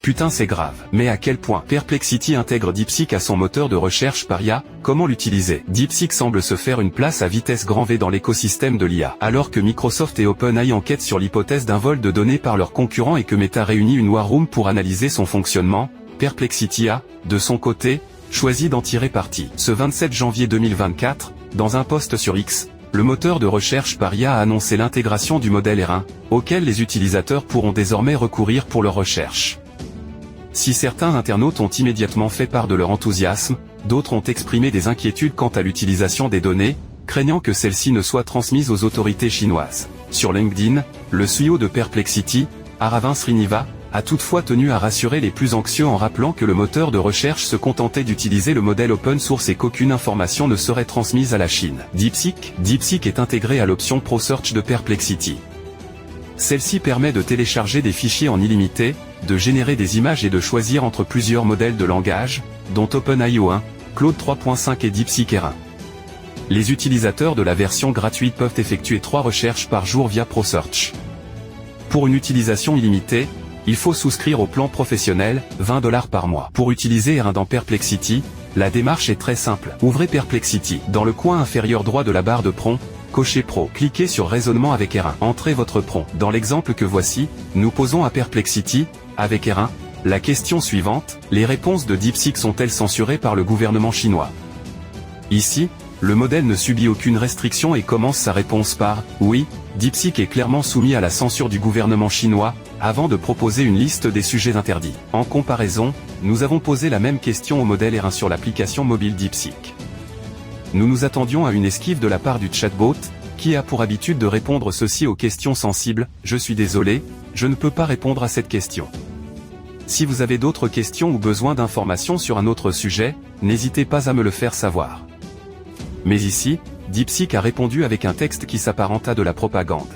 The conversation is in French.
Putain c'est grave. Mais à quel point Perplexity intègre DeepSeek à son moteur de recherche par IA, comment l'utiliser? DeepSeek semble se faire une place à vitesse grand V dans l'écosystème de l'IA. Alors que Microsoft et OpenAI enquêtent sur l'hypothèse d'un vol de données par leurs concurrents et que Meta réunit une war room pour analyser son fonctionnement, Perplexity a, de son côté, choisi d'en tirer parti. Ce 27 janvier 2024, dans un post sur X, le moteur de recherche par IA a annoncé l'intégration du modèle R1, auquel les utilisateurs pourront désormais recourir pour leur recherche. Si certains internautes ont immédiatement fait part de leur enthousiasme, d'autres ont exprimé des inquiétudes quant à l'utilisation des données, craignant que celles-ci ne soient transmises aux autorités chinoises. Sur LinkedIn, le CEO de Perplexity, Aravind Srinivas, a toutefois tenu à rassurer les plus anxieux en rappelant que le moteur de recherche se contentait d'utiliser le modèle open source et qu'aucune information ne serait transmise à la Chine. DeepSeek est intégré à l'option Pro Search de Perplexity. Celle-ci permet de télécharger des fichiers en illimité, de générer des images et de choisir entre plusieurs modèles de langage, dont OpenAI O1, Claude 3.5 et DeepSeek R1. Les utilisateurs de la version gratuite peuvent effectuer 3 recherches par jour via Pro Search. Pour une utilisation illimitée, il faut souscrire au plan professionnel, $20 par mois. Pour utiliser R1 dans Perplexity, la démarche est très simple. Ouvrez Perplexity. Dans le coin inférieur droit de la barre de prompt, cochez Pro. Cliquez sur Raisonnement avec R1. Entrez votre prompt. Dans l'exemple que voici, nous posons à Perplexity, avec R1, la question suivante: les réponses de DeepSeek sont-elles censurées par le gouvernement chinois? Ici, le modèle ne subit aucune restriction et commence sa réponse par « Oui, DeepSeek est clairement soumis à la censure du gouvernement chinois », avant de proposer une liste des sujets interdits. En comparaison, nous avons posé la même question au modèle R1 sur l'application mobile DeepSeek. Nous nous attendions à une esquive de la part du chatbot, qui a pour habitude de répondre ceci aux questions sensibles: « Je suis désolé, je ne peux pas répondre à cette question. » Si vous avez d'autres questions ou besoin d'informations sur un autre sujet, n'hésitez pas à me le faire savoir. Mais ici, DeepSeek a répondu avec un texte qui s'apparente à de la propagande.